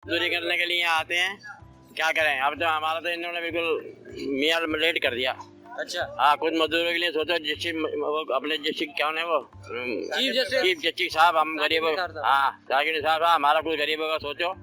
मजदूरी करने के लिए यहाँ आते हैं, क्या करें। अब तो हमारा तो इन्होंने बिल्कुल मियाँ लेट कर दिया। अच्छा, हाँ, कुछ मजदूरों के लिए सोचो, वो अपने जस्टिस कौन है वो चीफ जस्टिस साहब, हम गरीब, हाँ जाकिर साहब, हमारा कुछ गरीबों का सोचो।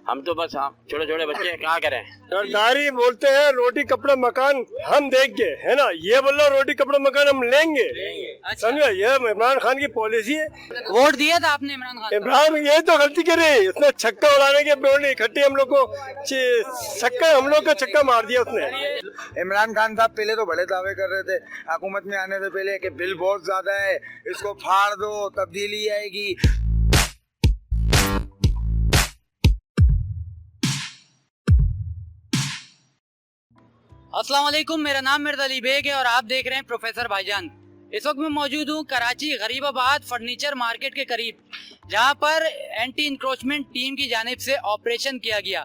हम तो बस छोटे छोटे बच्चे क्या करें। सरदारी बोलते हैं रोटी कपड़ा मकान हम देंगे, है ना, ये बोल रहा रोटी कपड़ा मकान हम लेंगे। अच्छा। समझो, ये इमरान खान की पॉलिसी है। वोट दिया था आपने इमरान खान को? इमरान ये तो गलती करे, उसने छक्का उड़ाने के बोले इकट्ठे हम लोग को छक्का, हम लोग का छक्का मार दिया उसने। इमरान खान साहब पहले तो बड़े दावे कर रहे थे हुकूमत में आने से पहले कि बिल बहुत ज्यादा है, इसको फाड़ दो, तब्दीली आएगी। अस्सलाम वालेकुम, मेरा नाम मिर्ज़ा बेग है और आप देख रहे हैं प्रोफेसर भाईजान। इस वक्त मैं मौजूद हूँ कराची गरीबाबाद फर्नीचर मार्केट के करीब, जहाँ पर एंटी इंक्रोचमेंट टीम की जानिब से ऑपरेशन किया गया।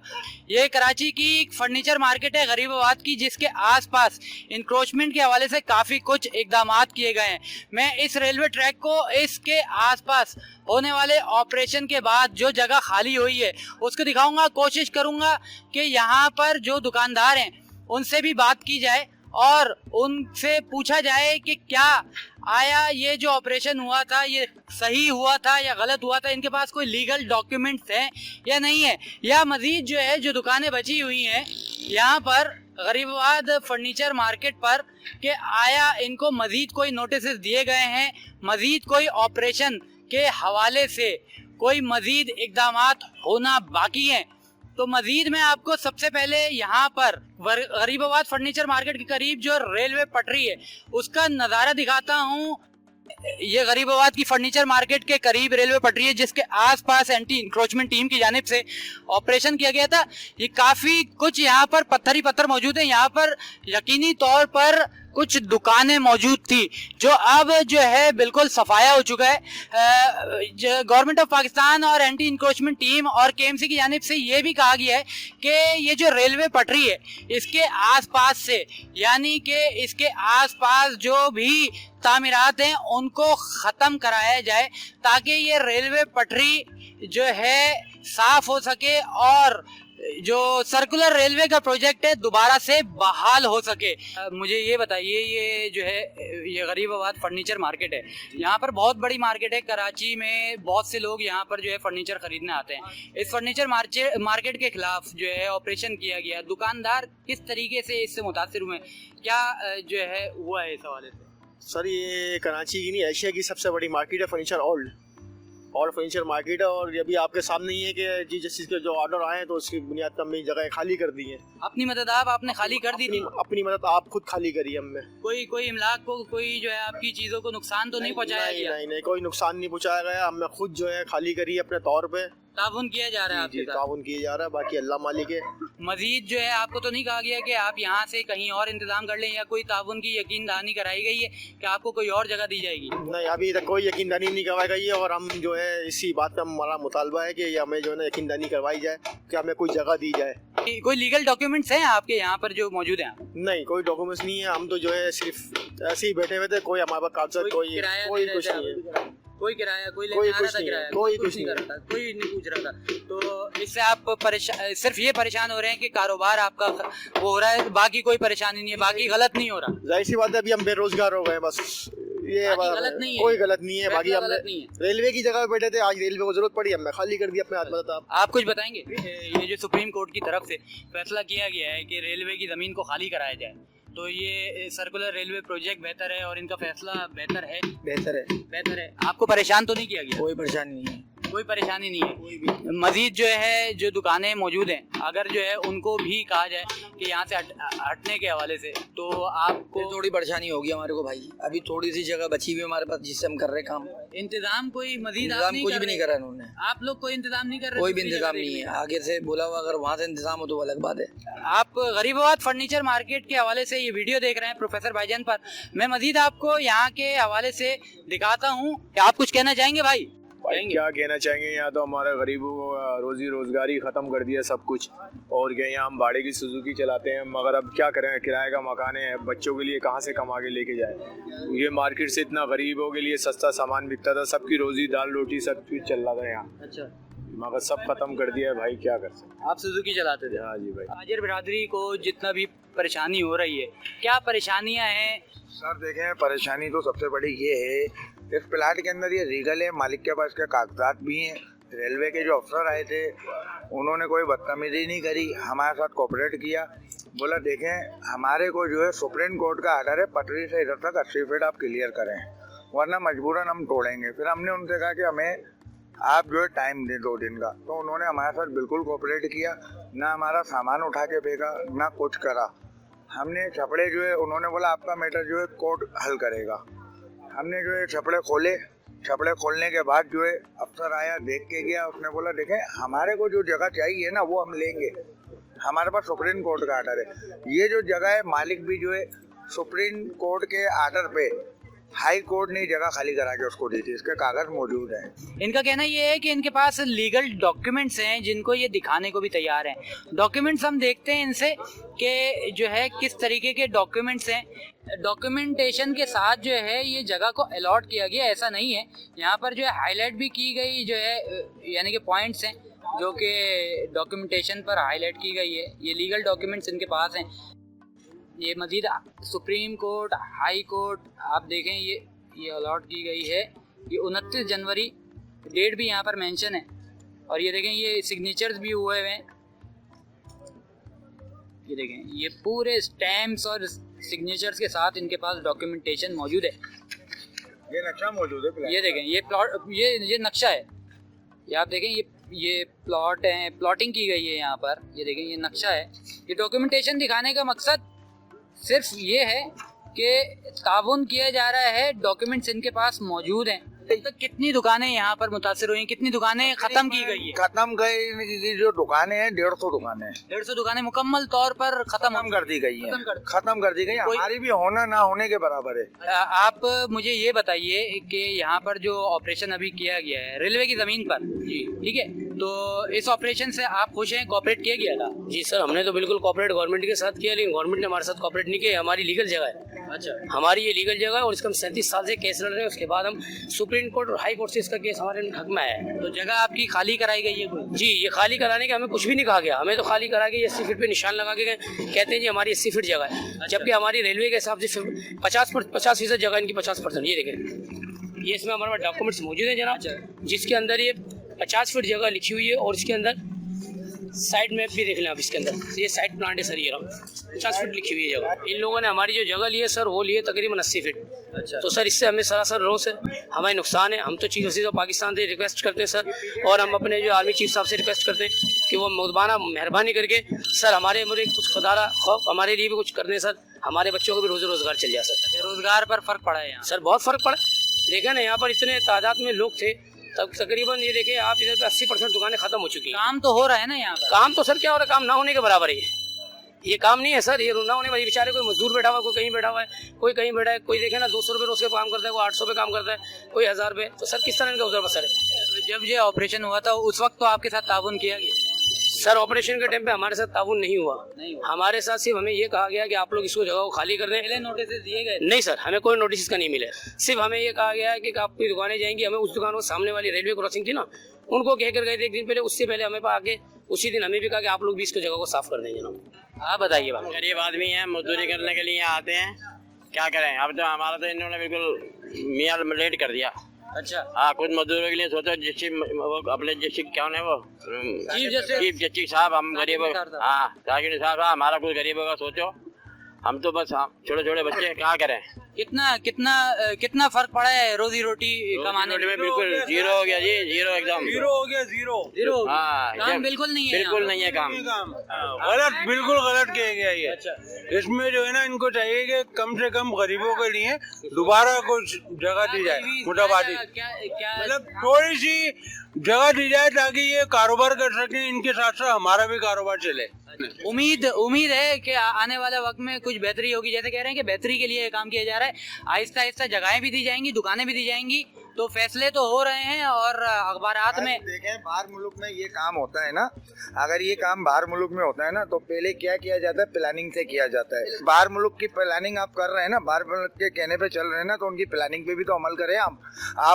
ये कराची की एक फर्नीचर मार्केट है गरीबाबाद की, जिसके आसपास इंक्रोचमेंट के हवाले से काफ़ी कुछ इकदामात किए गए हैं। मैं इस रेलवे ट्रैक को इसके आसपास होने वाले ऑपरेशन के बाद जो जगह खाली हुई है उसको दिखाऊंगा। कोशिश करूँगा कि यहाँ पर जो दुकानदार हैं उनसे भी बात की जाए और उनसे पूछा जाए कि क्या आया ये जो ऑपरेशन हुआ था ये सही हुआ था या गलत हुआ था, इनके पास कोई लीगल डॉक्यूमेंट्स हैं या नहीं है, या मजीद जो है जो दुकानें बची हुई हैं यहाँ पर गरीबाबाद फर्नीचर मार्केट पर, कि आया इनको मजीद कोई नोटिस दिए गए हैं, मजीद कोई ऑपरेशन के हवाले से कोई मजीद इकदामात होना बाकी हैं। तो मजीद मैं आपको सबसे पहले यहाँ पर गरीबाबाद फर्नीचर मार्केट के करीब जो रेलवे पटरी है उसका नज़ारा दिखाता हूँ। ये गरीबाबाद की फर्नीचर मार्केट के करीब रेलवे पटरी है, जिसके आसपास एंटी इंक्रोचमेंट टीम की जानिब से ऑपरेशन किया गया था। ये काफ़ी कुछ यहाँ पर पत्थर ही पत्थर मौजूद है। यहाँ पर यकीनी तौर पर कुछ दुकानें मौजूद थी जो अब जो है बिल्कुल सफाया हो चुका है। गवर्नमेंट ऑफ पाकिस्तान और एंटी इंक्रोचमेंट टीम और केएमसी की जानिब से ये भी कहा गया है कि ये जो रेलवे पटरी है इसके आसपास से, यानी कि इसके आसपास जो भी तामीरात हैं उनको ख़त्म कराया जाए ताकि ये रेलवे पटरी जो है साफ हो सके और जो सर्कुलर रेलवे का प्रोजेक्ट है दोबारा से बहाल हो सके। मुझे ये बताइए, ये जो है ये गरीबाबाद फर्नीचर मार्केट है, यहाँ पर बहुत बड़ी मार्केट है, कराची में बहुत से लोग यहाँ पर जो है फर्नीचर खरीदने आते हैं। इस फर्नीचर मार्केट के खिलाफ जो है ऑपरेशन किया गया, दुकानदार किस तरीके से इससे मुतासिर हुए, क्या जो है हुआ है इस हवाले से? सर, ये कराची की नहीं, एशिया की सबसे बड़ी मार्केट है फर्नीचर और फर्नीचर मार्केट है। और ये भी आपके सामने ही है कि जी जस्टिस के जो ऑर्डर आए तो उसकी बुनियाद पर हमने जगह खाली कर दी है। अपनी मदद आपने खाली कर दी थी? अपनी मदद आप खुद खाली करी हमने। कोई इमलाक को, कोई जो है आपकी चीजों को नुकसान तो नहीं पहुंचाया गया? नहीं, कोई नुकसान नहीं पहुंचाया गया। हमने खुद जो है खाली करी अपने तौर पे। ताउन किया जा रहा है आपके साथ? ताउन किया जा रहा है, बाकी अल्लाह मालिक है। मजीद जो है आपको तो नहीं कहा गया कि आप यहाँ से कहीं और इंतजाम कर लें, या कोई ताउन की यकीन दहानी कराई गई है कि आपको कोई और जगह दी जाएगी? नहीं, अभी तक कोई यकीन दहानी नहीं करवाई गई है और हम जो है इसी बात का हमारा मुतालबा है कि हमें जो है ना यकीन दहानी करवाई जाए कि हमें कोई जगह दी जाए। कोई लीगल डॉक्यूमेंट्स हैं आपके यहाँ पर जो मौजूद हैं? नहीं, कोई डॉक्यूमेंट्स नहीं है। हम तो जो है सिर्फ ऐसे ही बैठे हुए थे, कोई हमारे पास कागजात कोई कुछ नहीं है। कोई किराया कोई कुछ नहीं कर रहा था, कोई नहीं पूछ रहा था। तो इससे आप परेशान, सिर्फ ये परेशान हो रहे हैं कि कारोबार आपका वो हो रहा है, बाकी कोई परेशानी नहीं है, बाकी गलत नहीं हो रहा? जाहिर सी बात है, अभी हम बेरोजगार हो गए बस, ये गलत नहीं है, कोई गलत नहीं है। बाकी हम रेलवे की जगह पे बैठे थे, आज रेलवे को जरूरत पड़ी, हमने खाली कर दिया अपने हाथ। आप कुछ बताएंगे? ये जो सुप्रीम कोर्ट की तरफ से फैसला किया गया है कि रेलवे की जमीन को खाली कराया जाए, तो ये सर्कुलर रेलवे प्रोजेक्ट बेहतर है और इनका फैसला बेहतर है। आपको परेशान तो नहीं किया गया? कोई परेशानी नहीं है, कोई परेशानी नहीं है। मजीद जो है जो दुकानें मौजूद हैं, अगर जो है उनको भी कहा जाए कि यहाँ से हटने के हवाले से, तो आपको थोड़ी परेशानी होगी हमारे को भाई। अभी थोड़ी सी जगह बची हुई हमारे पास जिससे हम कर रहे काम। इंतजाम कोई मजीद कुछ भी नहीं करा इन्होंने। आप लोग कोई इंतजाम नहीं कर रहे? कोई भी इंतजाम नहीं है, आगे से बोला हुआ, अगर वहाँ से इंतजाम हो तो अलग बात है। आप गरीबाबाद फर्नीचर मार्केट के हवाले से ये वीडियो देख रहे हैं प्रोफेसर भाईजान पर। मैं मजीद आपको यहाँ के हवाले से दिखाता हूँ। आप कुछ कहना चाहेंगे भाई? क्या कहना चाहेंगे, यहाँ तो हमारे गरीबों को रोजी रोजगारी ख़त्म कर दिया सब कुछ। और क्या, यहाँ हम भाड़े की सुजुकी चलाते हैं, मगर अब क्या करें, किराए का मकान है, बच्चों के लिए कहाँ से कमा के लेके जाए। ये मार्केट से इतना गरीबों के लिए सस्ता सामान बिकता था, सबकी रोजी दाल रोटी सब कुछ चल रहा था यहाँ। अच्छा, मगर सब खत्म कर दिया है भाई, क्या कर सकते। आप सुजुकी चलाते थे? हाँ जी भाई। हाजिर बिरादरी को जितना भी परेशानी हो रही है, क्या परेशानियां हैं? सर देखें, परेशानी तो सबसे बड़ी ये है, इस प्लाट के अंदर ये लीगल है, मालिक के पास के कागजात भी हैं। रेलवे के जो अफसर आए थे उन्होंने कोई बदतमीजी नहीं करी, हमारे साथ कोऑपरेट किया। बोला देखें हमारे को जो है सुप्रीम कोर्ट का आर्डर है, पटरी से इधर तक 80 फीट आप क्लियर करें, वरना मजबूरन हम तोड़ेंगे। फिर हमने उनसे कहा कि हमें आप जो है टाइम दें 2 दिन का, तो उन्होंने हमारे साथ बिल्कुल कोऑपरेट किया, ना हमारा सामान उठा के फेंका ना कुछ करा। हमने छपड़े जो है, उन्होंने बोला आपका मैटर जो है कोर्ट हल करेगा। हमने जो है छपड़े खोले, छपड़े खोलने के बाद जो है अफसर आया, देख के गया, उसने बोला देखें हमारे को जो जगह चाहिए ना वो हम लेंगे, हमारे पास सुप्रीम कोर्ट का आर्डर है। ये जो जगह है मालिक भी जो है सुप्रीम कोर्ट के आर्डर पे हाई कोर्ट ने जगह खाली करा के उसको दी थी, इसके कागज मौजूद हैं। इनका कहना ये है कि इनके पास लीगल डॉक्यूमेंट्स हैं जिनको ये दिखाने को भी तैयार हैं। डॉक्यूमेंट्स हम देखते हैं इनसे कि जो है किस तरीके के डॉक्यूमेंट्स हैं। डॉक्यूमेंटेशन के साथ जो है ये जगह को अलॉट किया गया, ऐसा नहीं है। यहाँ पर जो है हाईलाइट भी की गई जो है, यानी कि पॉइंट्स हैं जो कि डॉक्यूमेंटेशन पर हाईलाइट की गई है। ये लीगल डॉक्यूमेंट्स इनके पास हैं। ये मजीद सुप्रीम कोर्ट, हाई कोर्ट आप देखें, ये अलॉट की गई है। ये 29 जनवरी डेट भी यहाँ पर मेंशन है। और ये देखें ये सिग्नेचर्स भी हुए हुए हैं। ये देखें ये पूरे स्टैम्प्स और सिग्नेचर्स के साथ इनके पास डॉक्यूमेंटेशन मौजूद है। ये नक्शा मौजूद है, ये देखें ये प्लॉट, ये नक्शा है। ये आप देखें ये प्लॉट है, प्लॉटिंग की गई है यहाँ पर। ये देखें ये नक्शा है। ये डॉक्यूमेंटेशन दिखाने का मकसद सिर्फ ये है कि ताउन किया जा रहा है, डॉक्यूमेंट्स इनके पास मौजूद हैं। तो कितनी दुकानें यहाँ पर मुतासिर हुई, कितनी दुकानें खत्म की गई है? खत्म गई जो दुकानें हैं 150 दुकानें हैं। 150 दुकानें मुकम्मल तौर पर खत्म कर दी गई हैं, खत्म कर दी गई। कोई- हमारी भी होना ना होने के बराबर है। आप मुझे ये बताइए कि यहाँ पर जो ऑपरेशन अभी किया गया है रेलवे की जमीन पर, जी ठीक है, तो इस ऑपरेशन से आप खुश हैं? कोऑपरेट किया गया था? जी सर, हमने तो बिल्कुल कोऑपरेट गवर्नमेंट के साथ किया, लेकिन गवर्नमेंट ने हमारे साथ कोऑपरेट नहीं किया। हमारी लीगल जगह है, अच्छा, हमारी ये लीगल जगह है और इसका हम 37 साल से केस लड़ रहे हैं। उसके बाद हम सुप्रीम कोर्ट और हाई कोर्ट से इसका केस हमारे हक में आया है। तो जगह आपकी खाली कराई गई है कोई? जी, ये खाली कराने के हमें कुछ भी नहीं कहा गया। हमें तो खाली करा के 80 फीट पे निशान लगा के कहते हैं जी हमारी 80 फीट जगह है, जबकि हमारी रेलवे के हिसाब से 50% जगह इनकी 50%। ये देखें, ये इसमें हमारे पास डॉक्यूमेंट्स मौजूद है जनाब, जिसके अंदर ये 50 फीट जगह लिखी हुई है और इसके अंदर साइड मैप भी देख लें आप। इसके अंदर ये साइड प्लांट है सर, ये 50 फीट लिखी हुई है जगह। इन लोगों ने हमारी जो जगह ली है सर वो ली है तकरीबन 80 फीट। अच्छा, तो सर इससे हमें सरासर रोस है, हमारे नुकसान है। हम तो चीफ जस्टिस ऑफ पाकिस्तान से रिक्वेस्ट करते हैं सर, और हम अपने जो आर्मी चीफ साहब से रिक्वेस्ट करते हैं कि वो मुदबाना मेहरबानी करके सर हमारे मुझे कुछ खुदारा खौफ हमारे लिए भी कुछ कर दें सर, हमारे बच्चों को भी रोजगार चल जाए सर। रोजगार पर फर्क पड़ा है यहाँ? सर बहुत फ़र्क पड़ा। देखा ना यहाँ पर इतने तादाद में लोग थे, तब तकरीबन ये देखें आप इधर पे 80% दुकानें खत्म हो चुकी हैं। काम तो हो रहा है ना यहाँ पर? काम तो सर क्या हो रहा है, काम ना होने के बराबर है। ये काम नहीं है सर, ये ना होने वाली। बेचारे कोई मजदूर बैठा हुआ है, कोई कहीं बैठा हुआ है, कोई कहीं बैठा है, कोई देखे ना 200 रुपये रोज के काम करता है, कोई 800 पे काम करता है, कोई 1000 रुपये। तो सर किस तरह इनका गुजर बसर है? जब ये ऑपरेशन हुआ था उस वक्त तो आपके साथ ताउन किया गया? सर ऑपरेशन के टाइम पे हमारे साथ ताउन नहीं हुआ। हमारे साथ सिर्फ हमें ये कहा गया कि आप लोग इसको जगह को खाली कर दें। पहले नोटिस दिए गए? नहीं सर, हमें कोई नोटिस का नहीं मिला। सिर्फ हमें ये कहा गया है कि आपकी दुकानें जाएंगी। हमें उस दुकान को सामने वाली रेलवे क्रॉसिंग थी ना, उनको कह कर गए थे एक दिन पहले। उससे पहले हमें आके उसी दिन हमें भी कहा कि आप लोग भी इसको जगह को साफ कर देंगे ना। आप बताइए बात। गरीब आदमी हैं, मजदूरी करने के लिए यहाँ आते हैं, क्या करें। अब तो हमारा तो इन्होंने बिल्कुल मियाँ लेट कर दिया। अच्छा, हाँ, कुछ मजदूरों के लिए सोचो, वो अपने जस्टिस क्या है वो चीफ जस्टिस साहब, हम गरीब, हाँ साकिब साहब, हमारा कुछ गरीबों का सोचो। हम तो बस छोटे छोटे बच्चे क्या करें। कितना फर्क पड़ा है रोजी रोटी कमाने में? बिल्कुल जीरो हो गया जी, जीरो एकदम जीरो हो गया, जीरो। हाँ, काम बिल्कुल नहीं है, बिल्कुल नहीं है काम। गलत, बिल्कुल गलत किया गया ये। अच्छा, इसमें जो है ना इनको चाहिए कि कम से कम गरीबों के लिए दोबारा कुछ जगह दी जाए, मुटाबादी, क्या मतलब थोड़ी सी जगह दी जाए ताकि ये कारोबार कर सके, इनके साथ साथ हमारा भी कारोबार चले। उम्मीद है कि आने वाले वक्त में कुछ बेहतरी होगी। जैसे कह रहे हैं कि बेहतरी के लिए काम किया जा रहा है, आहिस्ता आहिस्ता जगहें भी दी जाएंगी, दुकानें भी दी जाएंगी, तो फैसले तो हो रहे हैं और अखबारात में देखें बाहर मुल्क में ये काम होता है ना, अगर ये काम बाहर मुल्क में होता है ना तो पहले क्या किया जाता है, प्लानिंग से किया जाता है। बाहर मुल्क की प्लानिंग आप कर रहे हैं ना, बाहर मुल्क के कहने पे चल रहे हैं ना, तो उनकी प्लानिंग पे भी तो अमल करें आप।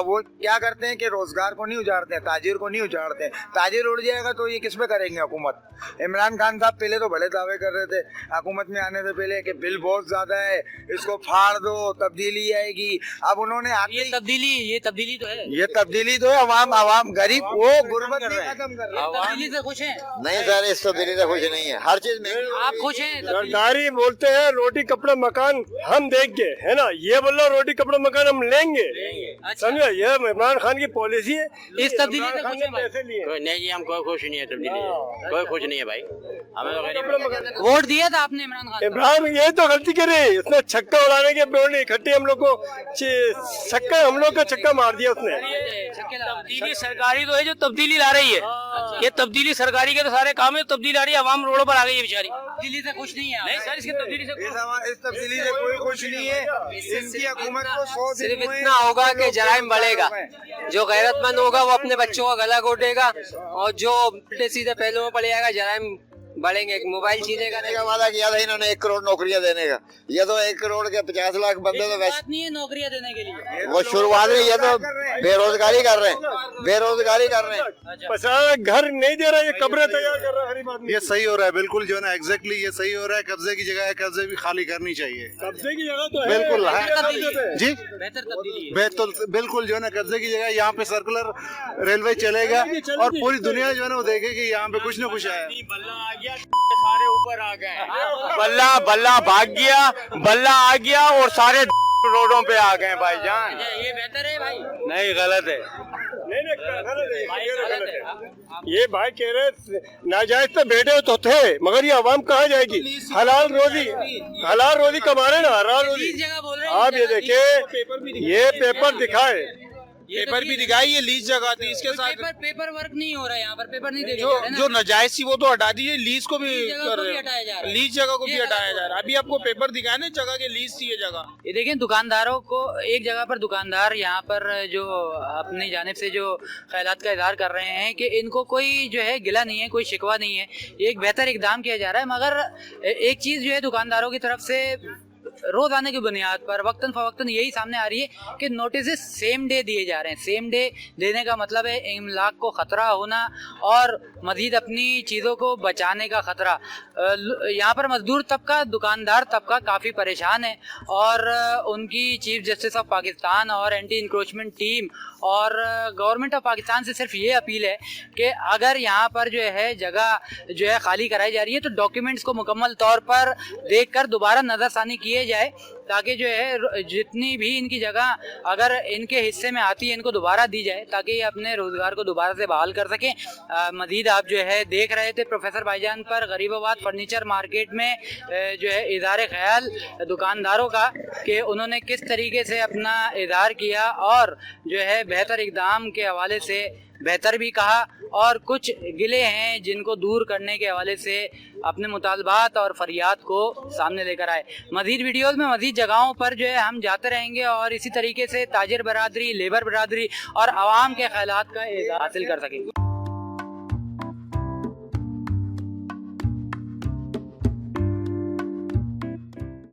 वो क्या करते हैं कि रोजगार को नहीं उजाड़ते हैं, ताजिर को नहीं उजाड़ते हैं। ताजिर उड़ जाएगा तो ये किस पे करेंगे हुकूमत। इमरान खान साहब पहले तो बड़े दावे कर रहे थे हुकूमत में आने से पहले कि बिल बहुत ज्यादा है, इसको फाड़ दो, तब्दीली आएगी। अब उन्होंने ये तब्दीली तो है, ये तब्दीली तो है। आवाम गरीब वो गुर्बत नहीं खत्म कर रहे हैं। तब्दीली से खुश हैं? नहीं सर, इस तब्दीली से खुश नहीं है, हर चीज में आप खुश हैं? सरदारी बोलते हैं रोटी कपड़ा मकान हम देंगे, है ना, ये बोल रहा रोटी कपड़ा मकान हम लेंगे। समझो, ये इमरान खान की पॉलिसी है। इस तब्दीली से खुश हैं भाई? कोई नहीं जी, हम कोई खुश नहीं है तब्दीली से, कोई खुश नहीं है भाई। हमें तो गरीब वोट दिया था आपने इमरान खान को? इमरान ये तो गलती करे, उसने छक्का उड़ाने के बोले इकट्ठे हम लोग को छक्का, हम लोग का छक्का मार दिया उसने। तब्दीली सरकारी तो है जो तब्दीली ला रही है। ये तब्दीली सरकारी के तो सारे काम है, तब्दीली आ रही है, आवाम रोडों पर आ गई है बेचारी। तब्दीली से खुश नहीं है? नहीं सर, इसकी तब्दीली से इस तब्दीली से कोई खुश नहीं है। इनकी हुकूमत को 100 दिन सिर्फ इतना होगा कि जराइम बढ़ेगा, जो गैरतमंद होगा वो अपने बच्चों का गला घोटेगा, और जो उल्टे सीधे पहलुओं में पड़ जाएगा जराइम बढ़ेंगे। मोबाइल छीने का वादा किया था इन्होंने 1 करोड़ नौकरियां देने का, ये तो 1 करोड़ के 50 लाख बंदे तो वैसे नहीं है नौकरियां देने के लिए, वो शुरुआत नहीं, ये तो बेरोजगारी कर रहे हैं, बेरोजगारी कर रहे हैं। 50 घर नहीं दे रहा, ये कब्रें तैयार कर रहा है गरीब आदमी। ये सही हो रहा है बिल्कुल, जो है ना एग्जैक्टली ये सही हो रहा है। कब्जे की जगह है, कब्जे भी खाली करनी चाहिए। कब्जे की जगह तो है, बिल्कुल है जी, बेहतर तब्दीली है। बिल्कुल जो है ना कब्जे की जगह यहाँ पे सर्कुलर रेलवे चलेगा और पूरी दुनिया जो है ना वो देखेगी यहाँ पे कुछ न कुछ है। सारे ऊपर आ गए, बल्ला भाग गया, बल्ला आ गया और सारे रोडों पे आ गए भाईजान। ये बेहतर है भाई? नहीं, गलत है। नहीं गलत है। ये भाई कह रहे नाजायज तो बैठे तो थे, मगर ये आवाम कहाँ जाएगी। हलाल रोजी कमा रहे ना, हलाल रोजी। जगह बोल रहे हैं आप ये देखिए, ये पेपर दिखाए, पेपर भी दिखाई, ये लीज जगह थी, इसके साथ पेपर वर्क नहीं हो रहा है यहाँ पर, पेपर नहीं दे जो नाजायज थी वो तो हटा दीजिए, लीज को भी कर रहे हटाया जा रहा है, लीज जगह को भी हटाया जा रहा है। अभी आपको पेपर दिखाया ना, जगह की लीज थी ये जगह। ये देखिए दुकानदारों को, एक जगह पर दुकानदार यहाँ पर जो अपनी जानिब से जो ख्यालात का इजहार कर रहे हैं कि इनको कोई जो है गिला नहीं है, कोई शिकवा नहीं है, एक बेहतर इकदाम किया जा रहा है। मगर एक चीज़ जो है दुकानदारों की तरफ से रोजाना की बुनियाद पर वक्तन फवक्तन यही सामने आ रही है कि नोटिस सेम डे दिए जा रहे हैं। सेम डे देने का मतलब है इमलाक को ख़तरा होना और मज़ीद अपनी चीज़ों को बचाने का ख़तरा। यहाँ पर मजदूर तबका, दुकानदार तबका काफ़ी परेशान है और उनकी चीफ जस्टिस ऑफ पाकिस्तान और एंटी इंक्रोचमेंट टीम और गवर्नमेंट ऑफ पाकिस्तान से सिर्फ ये अपील है कि अगर यहाँ पर जो है जगह जो है खाली कराई जा रही है तो डॉक्यूमेंट्स को मुकम्मल तौर पर देखकर दोबारा नज़रसानी किए जाए, ताकि जो है जितनी भी इनकी जगह अगर इनके हिस्से में आती है इनको दोबारा दी जाए, ताकि ये अपने रोज़गार को दोबारा से बहाल कर सकें। मज़ीद आप जो है देख रहे थे प्रोफेसर भाईजान पर गरीबाबाद फर्नीचर मार्केट में जो है इज़हार ख़याल दुकानदारों का कि उन्होंने किस तरीके से अपना इज़हार किया और जो है बेहतर इक़दाम के हवाले से बेहतर भी कहा और कुछ गिले हैं जिनको दूर करने के हवाले से अपने मुतालबात और फरियाद को सामने लेकर आए। मज़ीद वीडियोज़ में मज़ीद जगहों पर जो है हम जाते रहेंगे और इसी तरीके से ताजिर बरादरी, लेबर बरादरी और आवाम के ख्यालात का इज़हार हासिल कर सकेंगे।